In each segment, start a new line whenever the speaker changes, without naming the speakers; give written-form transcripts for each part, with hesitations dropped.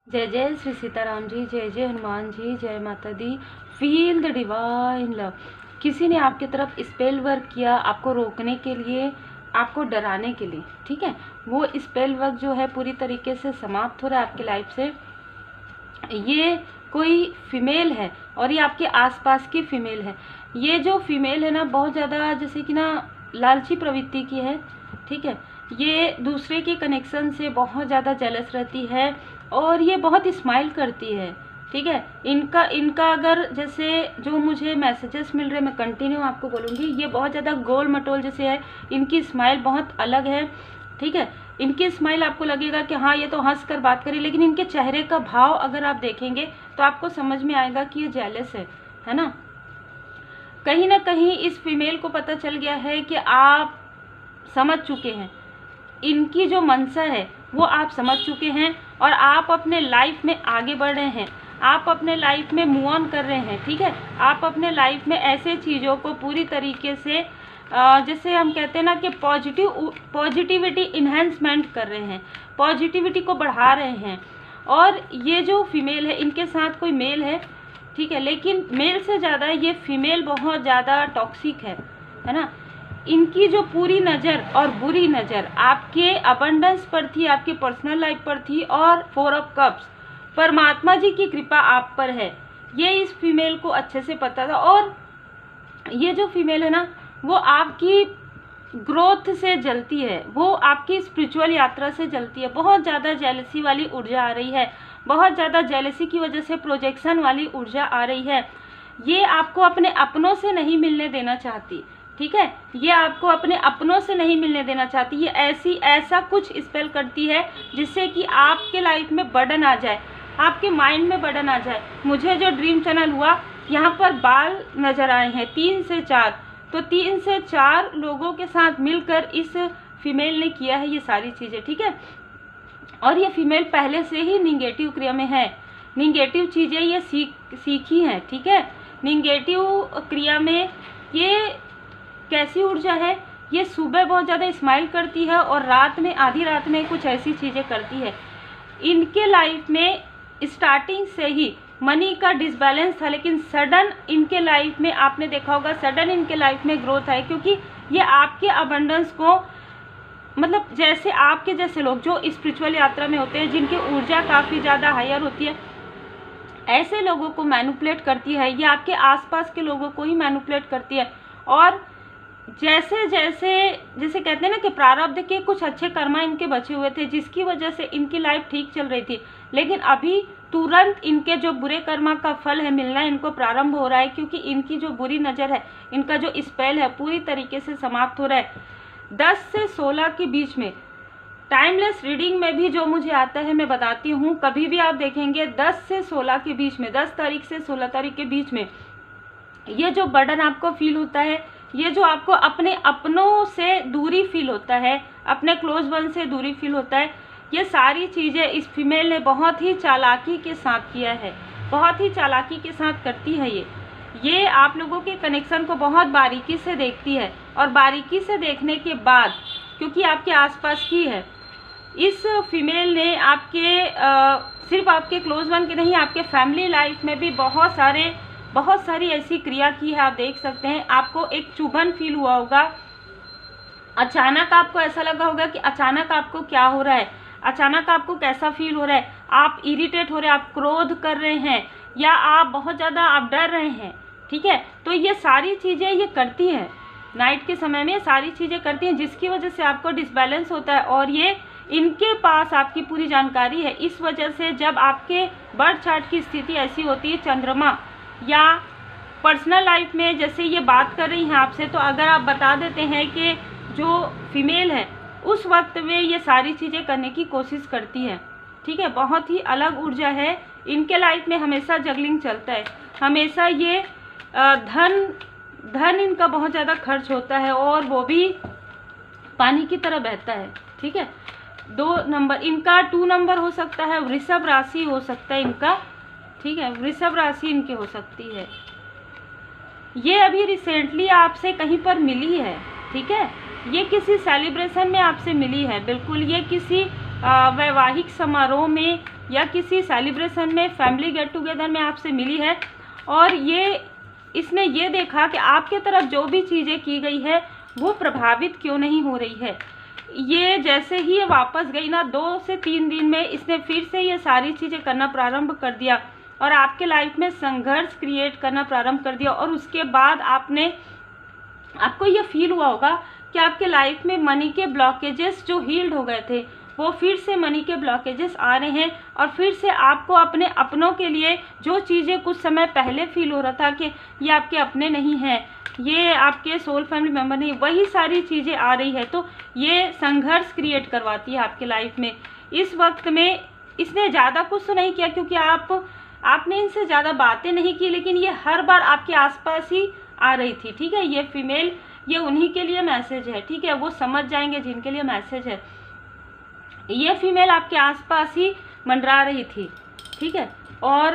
जय जय श्री सीताराम जी, जय जय हनुमान जी, जय माता दी। Feel the divine love. किसी ने आपकी तरफ स्पेल वर्क किया आपको रोकने के लिए, आपको डराने के लिए, ठीक है। वो स्पेल वर्क जो है पूरी तरीके से समाप्त हो रहा है आपकी लाइफ से। ये कोई फीमेल है और ये आपके आसपास की फीमेल है। ये जो फीमेल है ना, बहुत ज़्यादा जैसे कि ना लालची प्रवृत्ति की है, ठीक है। ये दूसरे के कनेक्शन से बहुत ज़्यादा जेलस रहती है और ये बहुत स्माइल करती है, ठीक है। इनका अगर जैसे जो मुझे मैसेजेस मिल रहे हैं, मैं कंटिन्यू आपको बोलूँगी, ये बहुत ज़्यादा गोल मटोल जैसे है। इनकी स्माइल बहुत अलग है, ठीक है। इनकी स्माइल आपको लगेगा कि हाँ ये तो हंस कर बात करी, लेकिन इनके चेहरे का भाव अगर आप देखेंगे तो आपको समझ में आएगा कि ये जेलस है ना। कहीं ना कहीं इस फीमेल को पता चल गया है कि आप समझ चुके हैं, इनकी जो मंशा है वो आप समझ चुके हैं और आप अपने लाइफ में आगे बढ़ रहे हैं, आप अपने लाइफ में मूव ऑन कर रहे हैं, ठीक है। आप अपने लाइफ में ऐसे चीज़ों को पूरी तरीके से जैसे हम कहते हैं ना कि पॉजिटिविटी इन्हेंसमेंट कर रहे हैं, पॉजिटिविटी को बढ़ा रहे हैं। और ये जो फीमेल है, इनके साथ कोई मेल है, ठीक है, लेकिन मेल से ज़्यादा ये फीमेल बहुत ज़्यादा टॉक्सिक है ना। इनकी जो पूरी नज़र और बुरी नज़र आपके अबंडेंस पर थी, आपके पर्सनल लाइफ पर थी, और 4 ऑफ कप्स, परमात्मा जी की कृपा आप पर है, ये इस फीमेल को अच्छे से पता था। और ये जो फीमेल है ना, वो आपकी ग्रोथ से जलती है, वो आपकी स्पिरिचुअल यात्रा से जलती है। बहुत ज़्यादा जेलसी वाली ऊर्जा आ रही है, बहुत ज़्यादा जेलसी की वजह से प्रोजेक्शन वाली ऊर्जा आ रही है। ये आपको अपने अपनों से नहीं मिलने देना चाहती, ठीक है। ये आपको अपने अपनों से नहीं मिलने देना चाहती। ये ऐसा कुछ स्पेल करती है जिससे कि आपके लाइफ में बर्डन आ जाए, आपके माइंड में बर्डन आ जाए। मुझे जो ड्रीम चैनल हुआ, यहाँ पर बाल नज़र आए हैं 3 से 4, तो 3 से 4 लोगों के साथ मिलकर इस फीमेल ने किया है ये सारी चीज़ें, ठीक है। और ये फीमेल पहले से ही निगेटिव क्रिया में है, निगेटिव चीज़ें ये सीखी हैं, ठीक है। निगेटिव क्रिया में ये कैसी ऊर्जा है, ये सुबह बहुत ज़्यादा स्माइल करती है और रात में, आधी रात में कुछ ऐसी चीज़ें करती है। इनके लाइफ में स्टार्टिंग से ही मनी का डिसबैलेंस था, लेकिन सडन इनके लाइफ में, आपने देखा होगा, सडन इनके लाइफ में ग्रोथ है, क्योंकि ये आपके अबंडेंस को, मतलब जैसे आपके जैसे लोग जो स्पिरिचुअल यात्रा में होते हैं, जिनकी ऊर्जा काफ़ी ज़्यादा हायर होती है, ऐसे लोगों को मैनिपुलेट करती है। ये आपके आसपास के लोगों को ही मैनिपुलेट करती है। और जैसे जैसे कहते हैं ना कि प्रारब्ध के कुछ अच्छे कर्मा इनके बचे हुए थे, जिसकी वजह से इनकी लाइफ ठीक चल रही थी, लेकिन अभी तुरंत इनके जो बुरे कर्मा का फल है मिलना इनको प्रारंभ हो रहा है, क्योंकि इनकी जो बुरी नज़र है, इनका जो स्पेल है पूरी तरीके से समाप्त हो रहा है। 10 से 16 के बीच में, टाइमलेस रीडिंग में भी जो मुझे आता है मैं बताती हूँ, कभी भी आप देखेंगे 10 से 16 के बीच में, 10 तारीख से 16 तारीख के बीच में, ये जो बर्डन आपको फील होता है, ये जो आपको अपने अपनों से दूरी फील होता है, अपने क्लोज वन से दूरी फील होता है, ये सारी चीज़ें इस फीमेल ने बहुत ही चालाकी के साथ किया है, बहुत ही चालाकी के साथ करती है। ये आप लोगों के कनेक्शन को बहुत बारीकी से देखती है, और बारीकी से देखने के बाद, क्योंकि आपके आसपास की है, इस फीमेल ने आपके सिर्फ आपके क्लोज वन के नहीं, आपके फैमिली लाइफ में भी बहुत सारी ऐसी क्रिया की है। आप देख सकते हैं, आपको एक चुभन फील हुआ होगा, अचानक आपको ऐसा लगा होगा कि अचानक आपको क्या हो रहा है, अचानक आपको कैसा फील हो रहा है, आप इरिटेट हो रहे हैं, आप क्रोध कर रहे हैं, या आप बहुत ज़्यादा आप डर रहे हैं, ठीक है। तो ये सारी चीज़ें ये करती हैं, नाइट के समय में सारी चीज़ें करती हैं, जिसकी वजह से आपको डिसबैलेंस होता है। और ये इनके पास आपकी पूरी जानकारी है। इस वजह से जब आपके बर्थ चार्ट की स्थिति ऐसी होती है, चंद्रमा या पर्सनल लाइफ में जैसे ये बात कर रही हैं आपसे, तो अगर आप बता देते हैं कि जो फीमेल है उस वक्त में ये सारी चीज़ें करने की कोशिश करती है, ठीक है। बहुत ही अलग ऊर्जा है इनके लाइफ में, हमेशा जगलिंग चलता है, हमेशा ये धन इनका बहुत ज़्यादा खर्च होता है, और वो भी पानी की तरह बहता है, ठीक है। 2 नंबर इनका 2 नंबर हो सकता है, वृषभ राशि हो सकता है इनका, ठीक है, वृषभ राशि इनकी हो सकती है। ये अभी रिसेंटली आपसे कहीं पर मिली है, ठीक है, ये किसी सेलिब्रेशन में आपसे मिली है, बिल्कुल ये किसी वैवाहिक समारोह में या किसी सेलिब्रेशन में, फैमिली गेट टुगेदर में आपसे मिली है और इसने ये देखा कि आपके तरफ जो भी चीज़ें की गई है वो प्रभावित क्यों नहीं हो रही है। ये जैसे ही ये वापस गई ना, 2 से 3 दिन में इसने फिर से ये सारी चीज़ें करना प्रारंभ कर दिया और आपके लाइफ में संघर्ष क्रिएट करना प्रारंभ कर दिया। और उसके बाद आपको ये फील हुआ होगा कि आपके लाइफ में मनी के ब्लॉकेजेस जो हील्ड हो गए थे, वो फिर से मनी के ब्लॉकेजेस आ रहे हैं और फिर से आपको अपने अपनों के लिए जो चीज़ें कुछ समय पहले फील हो रहा था कि ये आपके अपने नहीं हैं, ये आपके सोल फैमिली मेम्बर नहीं, वही सारी चीज़ें आ रही है। तो ये संघर्ष क्रिएट करवाती है आपके लाइफ में। इस वक्त में इसने ज़्यादा कुछ तो नहीं किया क्योंकि आपने इनसे ज़्यादा बातें नहीं की, लेकिन ये हर बार आपके आसपास ही आ रही थी, ठीक है। ये फीमेल, ये उन्हीं के लिए मैसेज है, ठीक है, वो समझ जाएंगे जिनके लिए मैसेज है। ये फीमेल आपके आसपास ही मंडरा रही थी, ठीक है। और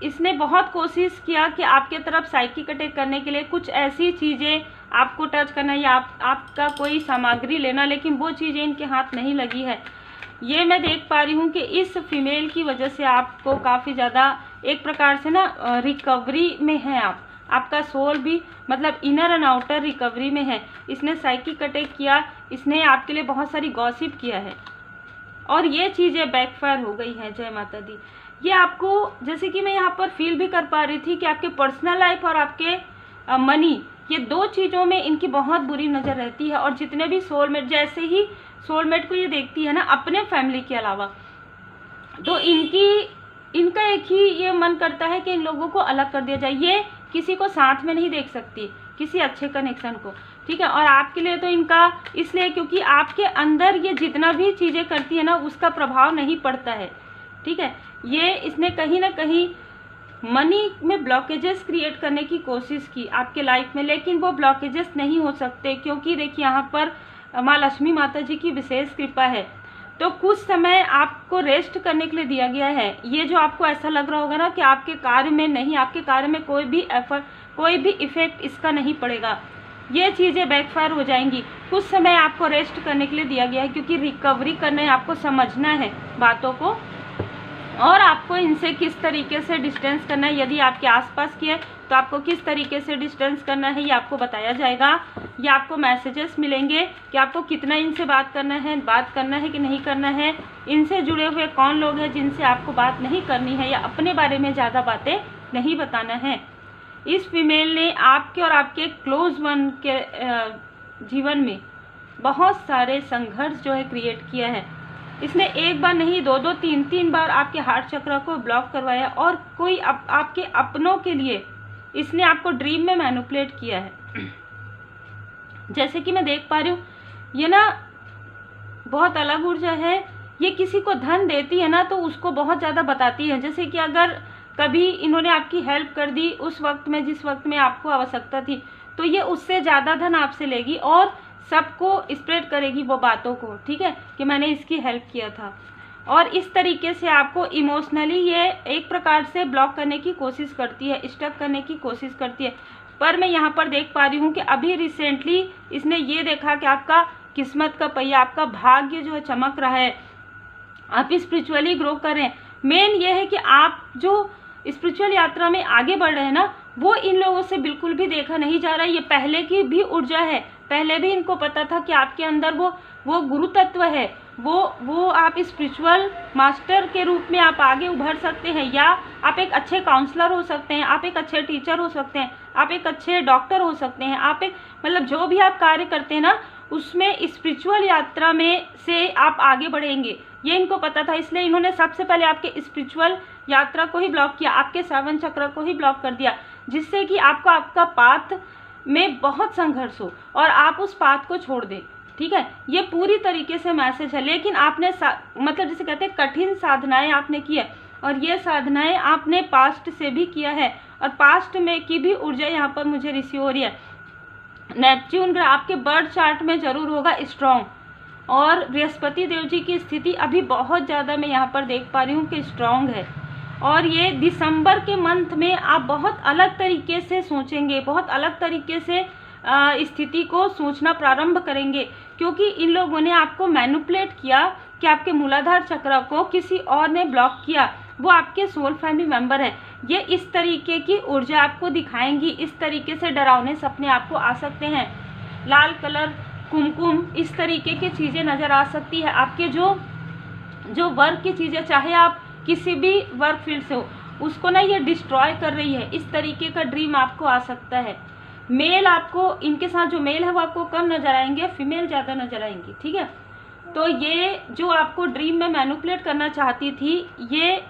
इसने बहुत कोशिश किया कि आपके तरफ साइकिक अटैक करने के लिए कुछ ऐसी चीज़ें आपको टच करना या आपका कोई सामग्री लेना, लेकिन वो चीज़ें इनके हाथ नहीं लगी है। ये मैं देख पा रही हूँ कि इस फीमेल की वजह से आपको काफ़ी ज़्यादा एक प्रकार से ना रिकवरी में है आपका सोल भी, मतलब इनर एंड आउटर रिकवरी में है। इसने साइकिक अटैक किया, इसने आपके लिए बहुत सारी गॉसिप किया है और ये चीज़ें बैकफायर हो गई हैं। जय माता दी। ये आपको, जैसे कि मैं यहाँ पर फील भी कर पा रही थी कि आपके पर्सनल लाइफ और आपके मनी, ये 2 चीज़ों में इनकी बहुत बुरी नज़र रहती है। और जितने भी सोलमेट, जैसे ही सोलमेट को ये देखती है ना अपने फैमिली के अलावा, तो इनका एक ही ये मन करता है कि इन लोगों को अलग कर दिया जाए। ये किसी को साथ में नहीं देख सकती, किसी अच्छे कनेक्शन को, ठीक है। और आपके लिए तो इनका इसलिए क्योंकि आपके अंदर ये जितना भी चीज़ें करती है ना उसका प्रभाव नहीं पड़ता है, ठीक है। ये इसने कहीं ना कहीं मनी में ब्लॉकेजेस क्रिएट करने की कोशिश की आपके लाइफ में, लेकिन वो ब्लॉकेजेस नहीं हो सकते क्योंकि देखिए यहाँ पर माँ लक्ष्मी माता जी की विशेष कृपा है। तो कुछ समय आपको रेस्ट करने के लिए दिया गया है। ये जो आपको ऐसा लग रहा होगा ना कि आपके कार्य में नहीं, आपके कार्य में कोई भी एफर्ट, कोई भी इफेक्ट इसका नहीं पड़ेगा, ये चीज़ें बैकफायर हो जाएंगी। कुछ समय आपको रेस्ट करने के लिए दिया गया है क्योंकि रिकवरी करना है, आपको समझना है बातों को और आपको इनसे किस तरीके से डिस्टेंस करना है। यदि आपके आसपास की है तो आपको किस तरीके से डिस्टेंस करना है ये आपको बताया जाएगा। या आपको मैसेजेस मिलेंगे कि आपको कितना इनसे बात करना है कि नहीं करना है। इनसे जुड़े हुए कौन लोग हैं जिनसे आपको बात नहीं करनी है या अपने बारे में ज़्यादा बातें नहीं बताना है। इस फीमेल ने आपके और आपके क्लोज वन के जीवन में बहुत सारे संघर्ष जो है क्रिएट किया है। इसने एक बार नहीं 2-2, 3-3 बार आपके हार्ट चक्र को ब्लॉक करवाया और कोई आपके अपनों के लिए इसने आपको ड्रीम में मैनिपुलेट किया है। जैसे कि मैं देख पा रही हूँ ये ना बहुत अलग ऊर्जा है। ये किसी को धन देती है ना तो उसको बहुत ज़्यादा बताती है। जैसे कि अगर कभी इन्होंने आपकी हेल्प कर दी उस वक्त में जिस वक्त में आपको आवश्यकता थी, तो ये उससे ज़्यादा धन आपसे लेगी और सबको स्प्रेड करेगी वो बातों को, ठीक है, कि मैंने इसकी हेल्प किया था। और इस तरीके से आपको इमोशनली ये एक प्रकार से ब्लॉक करने की कोशिश करती है, स्टक करने की कोशिश करती है। पर मैं यहाँ पर देख पा रही हूँ कि अभी रिसेंटली इसने ये देखा कि आपका किस्मत का पहिया, आपका भाग्य जो है चमक रहा है, आप स्पिरिचुअली ग्रो कर रहे हैं। मेन ये है कि आप जो स्पिरिचुअल यात्रा में आगे बढ़ रहे हैं ना, वो इन लोगों से बिल्कुल भी देखा नहीं जा रहा है। ये पहले की भी ऊर्जा है, पहले भी इनको पता था कि आपके अंदर वो गुरु तत्व है, वो आप स्पिरिचुअल मास्टर के रूप में आप आगे उभर सकते हैं, या आप एक अच्छे काउंसलर हो सकते हैं, आप एक अच्छे टीचर हो सकते हैं, आप एक अच्छे डॉक्टर हो सकते हैं, आप एक मतलब जो भी आप कार्य करते हैं ना उसमें स्पिरिचुअल यात्रा में से आप आगे बढ़ेंगे, ये इनको पता था। इसलिए इन्होंने सबसे पहले आपके स्पिरिचुअल यात्रा को ही ब्लॉक किया, आपके 7 चक्र को ही ब्लॉक कर दिया, जिससे कि आपको आपका पाथ में बहुत संघर्ष हो और आप उस पाथ को छोड़ दें, ठीक है। ये पूरी तरीके से मैसेज है। लेकिन आपने मतलब जिसे कहते हैं कठिन साधनाएं आपने की है और ये साधनाएं आपने पास्ट से भी किया है और पास्ट में की भी ऊर्जा यहाँ पर मुझे रिसीव हो रही है। नेपच्यून ग्रह आपके बर्थ चार्ट में जरूर होगा स्ट्रॉन्ग, और बृहस्पति देव जी की स्थिति अभी बहुत ज़्यादा मैं यहाँ पर देख पा रही हूँ कि स्ट्रॉन्ग है। और ये दिसंबर के मंथ में आप बहुत अलग तरीके से सोचेंगे, बहुत अलग तरीके से स्थिति को सोचना प्रारंभ करेंगे, क्योंकि इन लोगों ने आपको मैनिपुलेट किया कि आपके मूलाधार चक्र को किसी और ने ब्लॉक किया, वो आपके सोल फैमिली मेंबर है। ये इस तरीके की ऊर्जा आपको दिखाएंगी, इस तरीके से डरावने सपने आपको आ सकते हैं। लाल कलर, कुमकुम, इस तरीके की चीज़ें नज़र आ सकती है। आपके जो वर्क की चीज़ें, चाहे आप किसी भी वर्क फील्ड से हो, उसको ना ये डिस्ट्रॉय कर रही है, इस तरीके का ड्रीम आपको आ सकता है। मेल आपको, इनके साथ जो मेल है वो आपको कम नज़र आएंगे, फीमेल ज़्यादा नज़र आएंगी, ठीक है। तो ये जो आपको ड्रीम में मैनिपुलेट करना चाहती थी, ये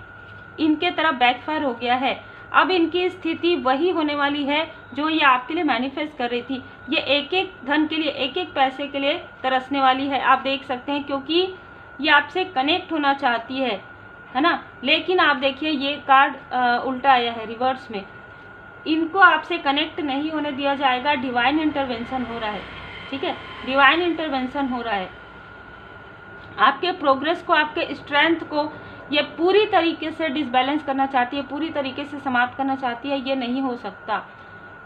इनके तरफ बैकफायर हो गया है। अब इनकी स्थिति वही होने वाली है जो ये आपके लिए मैनिफेस्ट कर रही थी। ये एक एक धन के लिए, एक एक पैसे के लिए तरसने वाली है, आप देख सकते हैं, क्योंकि ये आपसे कनेक्ट होना चाहती है ना। लेकिन आप देखिए ये कार्ड उल्टा आया है रिवर्स में। इनको आपसे कनेक्ट नहीं होने दिया जाएगा, डिवाइन इंटरवेंशन हो रहा है, ठीक है, डिवाइन इंटरवेंशन हो रहा है। आपके प्रोग्रेस को, आपके स्ट्रेंथ को ये पूरी तरीके से डिसबैलेंस करना चाहती है, पूरी तरीके से समाप्त करना चाहती है। ये नहीं हो सकता,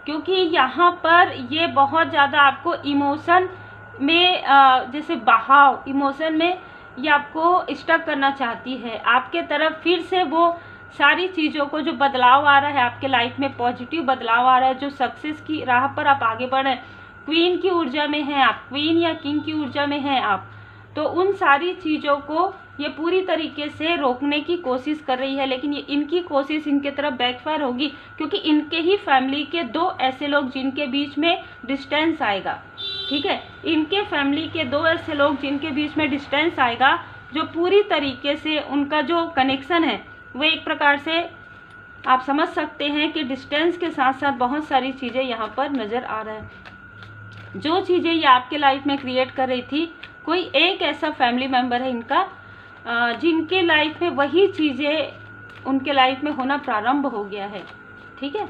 क्योंकि यहाँ पर ये बहुत ज़्यादा आपको इमोशन में जैसे बहाव, इमोशन में ये आपको स्टक करना चाहती है। आपके तरफ फिर से वो सारी चीज़ों को, जो बदलाव आ रहा है आपके लाइफ में, पॉजिटिव बदलाव आ रहा है, जो सक्सेस की राह पर आप आगे बढ़ रहे हैं, क्वीन की ऊर्जा में हैं आप, क्वीन या किंग की ऊर्जा में हैं आप, तो उन सारी चीज़ों को ये पूरी तरीके से रोकने की कोशिश कर रही है। लेकिन ये इनकी कोशिश इनके तरफ बैकफायर होगी, क्योंकि इनके ही फैमिली के दो ऐसे लोग जिनके बीच में डिस्टेंस आएगा, ठीक है, इनके फैमिली के दो ऐसे लोग जिनके बीच में डिस्टेंस आएगा, जो पूरी तरीके से उनका जो कनेक्शन है वो एक प्रकार से आप समझ सकते हैं कि डिस्टेंस के साथ साथ बहुत सारी चीज़ें यहाँ पर नज़र आ रहा है। जो चीज़ें ये आपके लाइफ में क्रिएट कर रही थी, कोई एक ऐसा फैमिली मेम्बर है इनका जिनके लाइफ में वही चीज़ें उनके लाइफ में होना प्रारंभ हो गया है, ठीक है।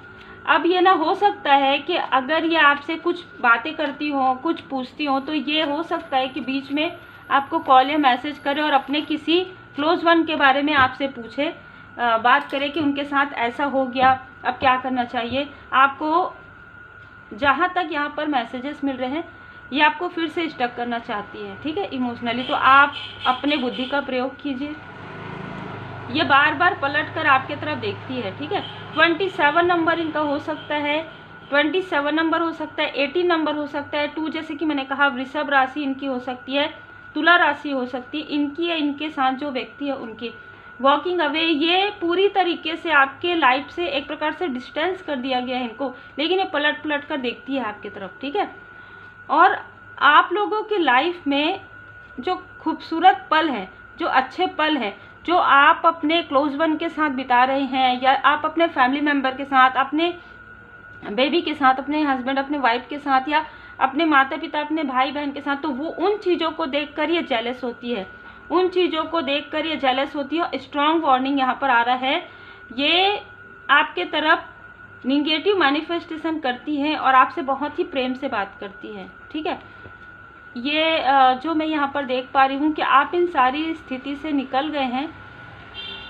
अब ये ना हो सकता है कि अगर ये आपसे कुछ बातें करती हो, कुछ पूछती हो, तो ये हो सकता है कि बीच में आपको कॉल या मैसेज करे और अपने किसी क्लोज वन के बारे में आपसे पूछे, बात करे कि उनके साथ ऐसा हो गया, अब क्या करना चाहिए। आपको जहाँ तक यहाँ पर मैसेजेस मिल रहे हैं, ये आपको फिर से स्टक करना चाहती है, ठीक है, इमोशनली। तो आप अपने बुद्धि का प्रयोग कीजिए। ये बार बार पलट कर आपके तरफ देखती है, ठीक है। 27 नंबर इनका हो सकता है, 27 नंबर हो सकता है, 18 नंबर हो सकता है, 2 जैसे कि मैंने कहा वृषभ राशि इनकी हो सकती है, तुला राशि हो सकती है इनकी, या इनके साथ जो व्यक्ति है उनकी। वॉकिंग अवे, ये पूरी तरीके से आपके लाइफ से एक प्रकार से डिस्टेंस कर दिया गया है इनको, लेकिन ये पलट पलट कर देखती है आपकी तरफ, ठीक है। और आप लोगों की लाइफ में जो खूबसूरत पल हैं, जो अच्छे पल हैं, जो आप अपने क्लोज वन के साथ बिता रहे हैं, या आप अपने फैमिली मेम्बर के साथ, अपने बेबी के साथ, अपने हस्बैंड, अपने वाइफ के साथ, या अपने माता पिता, अपने भाई बहन के साथ, तो वो उन चीज़ों को देखकर ये जेलस होती है, उन चीज़ों को देखकर ये जेलस होती है। स्ट्रॉन्ग वार्निंग यहाँ पर आ रहा है, ये आपके तरफ निगेटिव मैनिफेस्टेशन करती है और आपसे बहुत ही प्रेम से बात करती है, ठीक है। ये जो मैं यहाँ पर देख पा रही हूँ कि आप इन सारी स्थिति से निकल गए हैं,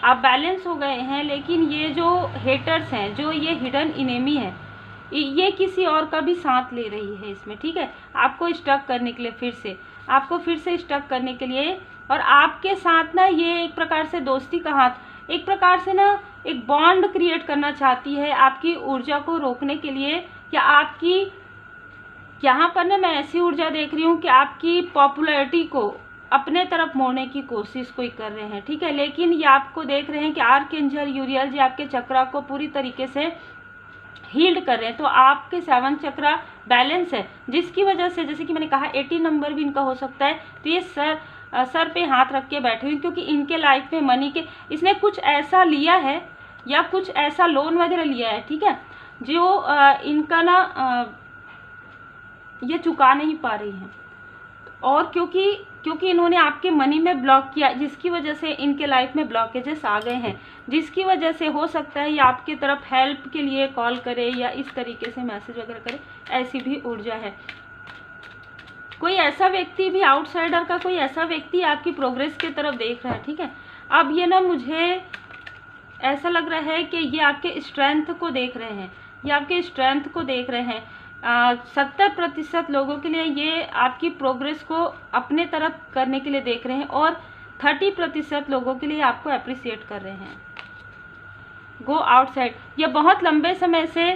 आप बैलेंस हो गए हैं, लेकिन ये जो हेटर्स हैं, जो ये हिडन इनेमी है, ये किसी और का भी साथ ले रही है इसमें, ठीक है, आपको स्टक करने के लिए, आपको फिर से स्टक करने के लिए। और आपके साथ ना ये एक प्रकार से दोस्ती का हाथ, एक प्रकार से ना एक बॉन्ड क्रिएट करना चाहती है आपकी ऊर्जा को रोकने के लिए, या आपकी यहाँ पर ना मैं ऐसी ऊर्जा देख रही हूँ कि आपकी पॉपुलैरिटी को अपने तरफ मोड़ने की कोशिश कोई कर रहे हैं, ठीक है। लेकिन ये आपको देख रहे हैं कि आर्कएंजल यूरियल जी आपके चक्रा को पूरी तरीके से हील्ड कर रहे हैं, तो आपके 7 चक्रा बैलेंस है, जिसकी वजह से, जैसे कि मैंने कहा 80 नंबर भी इनका हो सकता है। तो ये सर पे हाथ रख के बैठे हुए, क्योंकि इनके लाइफ में मनी के, इसने कुछ ऐसा लिया है या कुछ ऐसा लोन वगैरह लिया है, ठीक है, जो इनका ना ये चुका नहीं पा रही हैं, और क्योंकि इन्होंने आपके मनी में ब्लॉक किया, जिसकी वजह से इनके लाइफ में ब्लॉकेजेस आ गए हैं, जिसकी वजह से हो सकता है ये आपकी तरफ हेल्प के लिए कॉल करे या इस तरीके से मैसेज वगैरह करे, ऐसी भी ऊर्जा है। कोई ऐसा व्यक्ति भी, आउटसाइडर का कोई ऐसा व्यक्ति आपकी प्रोग्रेस की तरफ देख रहा है, ठीक है। अब ये ना मुझे ऐसा लग रहा है कि ये आपके स्ट्रेंथ को देख रहे हैं, ये आपके स्ट्रेंथ को देख रहे हैं, 70% लोगों के लिए ये आपकी प्रोग्रेस को अपने तरफ करने के लिए देख रहे हैं और 30% लोगों के लिए आपको अप्रिसिएट कर रहे हैं। गो आउटसाइड, ये बहुत लंबे समय से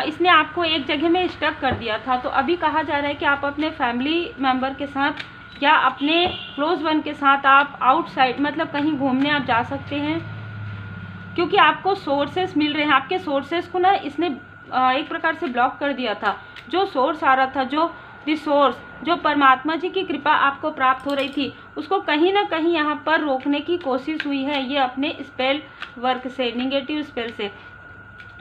इसने आपको एक जगह में स्टक कर दिया था, तो अभी कहा जा रहा है कि आप अपने फैमिली मेम्बर के साथ या अपने क्लोज वन के साथ आप आउटसाइड मतलब कहीं घूमने आप जा सकते हैं, क्योंकि आपको सोर्सेस मिल रहे हैं। आपके सोर्सेस को ना इसने एक प्रकार से ब्लॉक कर दिया था। जो सोर्स आ रहा था, जो रिसोर्स, जो परमात्मा जी की कृपा आपको प्राप्त हो रही थी, उसको कहीं ना कहीं यहाँ पर रोकने की कोशिश हुई है ये अपने स्पेल वर्क से, निगेटिव स्पेल से।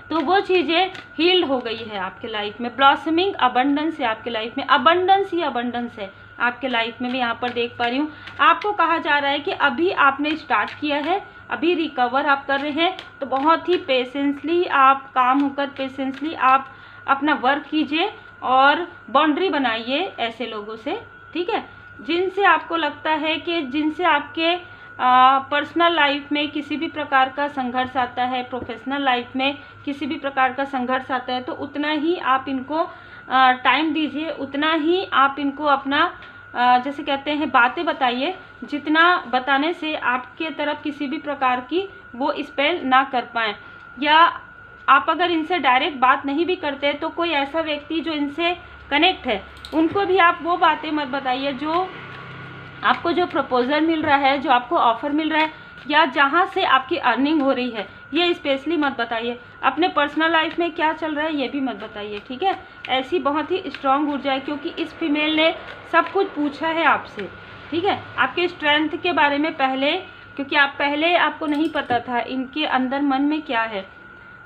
तो वो चीज़ें हील्ड हो गई है आपके लाइफ में। ब्लॉसमिंग अबंडेंस है आपके लाइफ में, अबंडेंस ही अबंडेंस है आपके लाइफ में। मैं यहाँ पर देख पा रही हूँ आपको कहा जा रहा है कि अभी आपने स्टार्ट किया है, अभी रिकवर आप कर रहे हैं, तो बहुत ही पेशेंसली आप काम होकर पेशेंसली आप अपना वर्क कीजिए और बाउंड्री बनाइए ऐसे लोगों से, ठीक है, जिनसे आपको लगता है कि जिनसे आपके पर्सनल लाइफ में किसी भी प्रकार का संघर्ष आता है, प्रोफेशनल लाइफ में किसी भी प्रकार का संघर्ष आता है, तो उतना ही आप इनको टाइम दीजिए, उतना ही आप इनको अपना जैसे कहते हैं बातें बताइए, जितना बताने से आपके तरफ किसी भी प्रकार की वो स्पेल ना कर पाएँ। या आप अगर इनसे डायरेक्ट बात नहीं भी करते तो कोई ऐसा व्यक्ति जो इनसे कनेक्ट है उनको भी आप वो बातें मत बताइए जो आपको जो प्रपोजल मिल रहा है, जो आपको ऑफर मिल रहा है या जहाँ से आपकी अर्निंग हो रही है, ये स्पेशली मत बताइए। अपने पर्सनल लाइफ में क्या चल रहा है ये भी मत बताइए, ठीक है। ऐसी बहुत ही स्ट्रांग ऊर्जा है, क्योंकि इस फीमेल ने सब कुछ पूछा है आपसे, ठीक है, आपके स्ट्रेंथ के बारे में पहले, क्योंकि आपको नहीं पता था इनके अंदर मन में क्या है।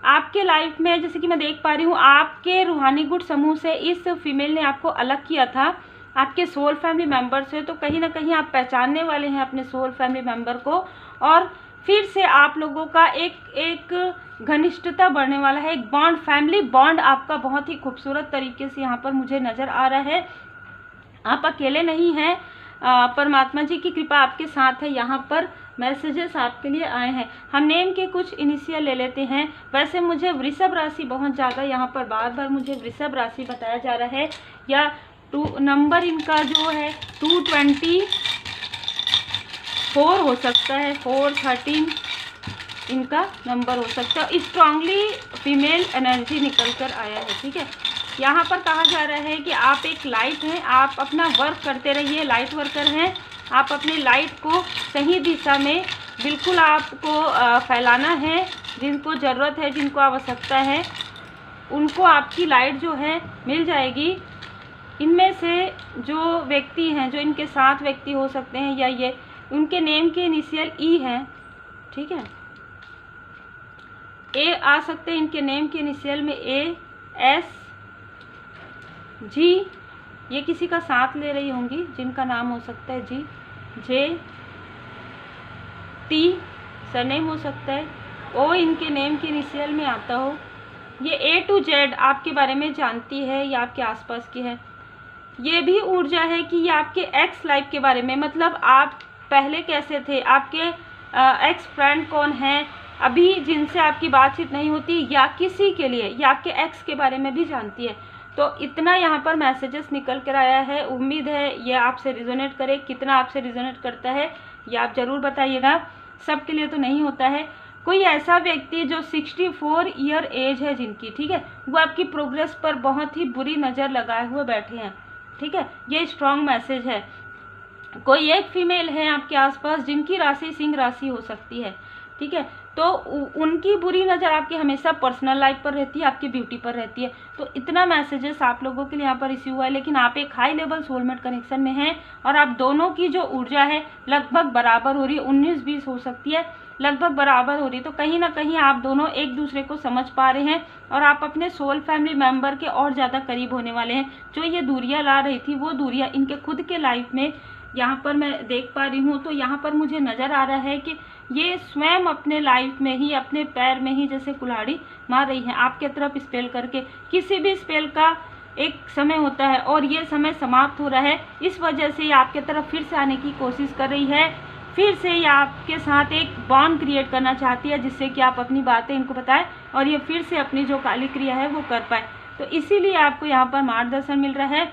आपके लाइफ में जैसे कि मैं देख पा रही हूँ आपके रूहानी गुट समूह से इस फीमेल ने आपको अलग किया था आपके सोल फैमिली मेंबर से, तो कहीं ना कहीं आप पहचानने वाले हैं अपने सोल फैमिली मेंबर को और फिर से आप लोगों का एक घनिष्ठता बढ़ने वाला है, एक बॉन्ड, फैमिली बॉन्ड आपका बहुत ही खूबसूरत तरीके से यहाँ पर मुझे नज़र आ रहा है। आप अकेले नहीं हैं, परमात्मा जी की कृपा आपके साथ है। यहाँ पर मैसेजेस आपके लिए आए हैं। हम नेम के कुछ इनिशियल ले लेते हैं। वैसे मुझे वृषभ राशि बहुत ज़्यादा यहाँ पर बार बार मुझे वृषभ राशि बताया जा रहा है, या नंबर इनका जो है 224 हो सकता है, 413 इनका नंबर हो सकता है। स्ट्रांगली फीमेल एनर्जी निकल कर आया है, ठीक है। यहाँ पर कहा जा रहा है कि आप एक लाइट हैं, आप अपना वर्क करते रहिए, लाइट वर्कर हैं। आप अपनी लाइट को सही दिशा में बिल्कुल आपको फैलाना है। जिनको ज़रूरत है, जिनको आवश्यकता है, उनको आपकी लाइट जो है मिल जाएगी। इनमें से जो व्यक्ति हैं, जो इनके साथ व्यक्ति हो सकते हैं या ये उनके नेम के इनिशियल ई हैं, ठीक है, ए आ सकते हैं इनके नेम के इनिशियल में, ए, एस, जी, ये किसी का साथ ले रही होंगी जिनका नाम हो सकता है जी, जे, टी सरनेम हो सकता है, ओ इनके नेम के इनिशियल में आता हो। ये ए टू जेड आपके बारे में जानती है या आपके आसपास की है। ये भी ऊर्जा है कि ये आपके एक्स लाइफ के बारे में, मतलब आप पहले कैसे थे, आपके एक्स फ्रेंड कौन है, अभी जिनसे आपकी बातचीत नहीं होती, या किसी के लिए या आपके एक्स के बारे में भी जानती है। तो इतना यहाँ पर मैसेजेस निकल कर आया है। उम्मीद है ये आपसे रिजोनेट करे। कितना आपसे रिजोनेट करता है ये आप ज़रूर बताइएगा। सबके लिए तो नहीं होता है। कोई ऐसा व्यक्ति जो 64 ईयर एज है जिनकी, ठीक है, वो आपकी प्रोग्रेस पर बहुत ही बुरी नज़र लगाए हुए बैठे हैं, ठीक है, ये स्ट्रॉन्ग मैसेज है। कोई एक फीमेल है आपके आसपास जिनकी राशि सिंह राशि हो सकती है, ठीक है, तो उनकी बुरी नज़र आपकी हमेशा पर्सनल लाइफ पर रहती है, आपकी ब्यूटी पर रहती है। तो इतना मैसेजेस आप लोगों के लिए यहाँ पर रिसीव हुआ है। लेकिन आप एक हाई लेवल सोलमेट कनेक्शन में हैं और आप दोनों की जो ऊर्जा है लगभग बराबर हो रही है, 19-20 हो सकती है, लगभग बराबर हो रही है। तो कहीं ना कहीं आप दोनों एक दूसरे को समझ पा रहे हैं और आप अपने सोल फैमिली मेम्बर के और ज़्यादा करीब होने वाले हैं। जो ये दूरियाँ ला रही थी वो दूरियाँ इनके खुद के लाइफ में यहाँ पर मैं देख पा रही हूँ। तो यहाँ पर मुझे नज़र आ रहा है कि ये स्वयं अपने लाइफ में ही, अपने पैर में ही जैसे कुल्हाड़ी मार रही हैं आपके तरफ स्पेल करके। किसी भी स्पेल का एक समय होता है और ये समय समाप्त हो रहा है, इस वजह से ये आपके तरफ फिर से आने की कोशिश कर रही है। फिर से ये आपके साथ एक बॉन्ड क्रिएट करना चाहती है जिससे कि आप अपनी बातें इनको बताएं और ये फिर से अपनी जो काली क्रिया है वो कर पाए। तो इसीलिए आपको यहाँ पर मार्गदर्शन मिल रहा है।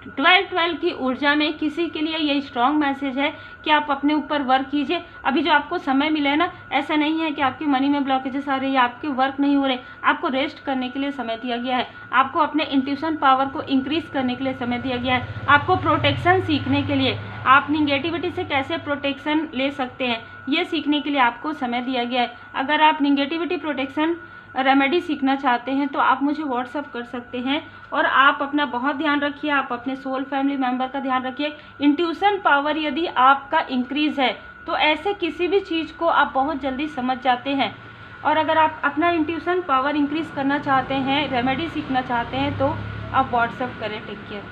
12-12 की ऊर्जा में किसी के लिए ये स्ट्रॉन्ग मैसेज है कि आप अपने ऊपर वर्क कीजिए। अभी जो आपको समय मिला है ना, ऐसा नहीं है कि आपकी मनी में ब्लॉकेजेस आ रही है, आपके वर्क नहीं हो रहे, आपको रेस्ट करने के लिए समय दिया गया है, आपको अपने इंट्यूशन पावर को इंक्रीज करने के लिए समय दिया गया है, आपको प्रोटेक्शन सीखने के लिए, आप निगेटिविटी से कैसे प्रोटेक्शन ले सकते हैं ये सीखने के लिए आपको समय दिया गया है। अगर आप निगेटिविटी प्रोटेक्शन रेमेडी सीखना चाहते हैं तो आप मुझे व्हाट्सअप कर सकते हैं। और आप अपना बहुत ध्यान रखिए, आप अपने सोल फैमिली मेंबर का ध्यान रखिए। इंट्यूशन पावर यदि आपका इंक्रीज है तो ऐसे किसी भी चीज़ को आप बहुत जल्दी समझ जाते हैं। और अगर आप अपना इंट्यूशन पावर इंक्रीज करना चाहते हैं, रेमेडी सीखना चाहते हैं, तो आप व्हाट्सअप करें। Take care.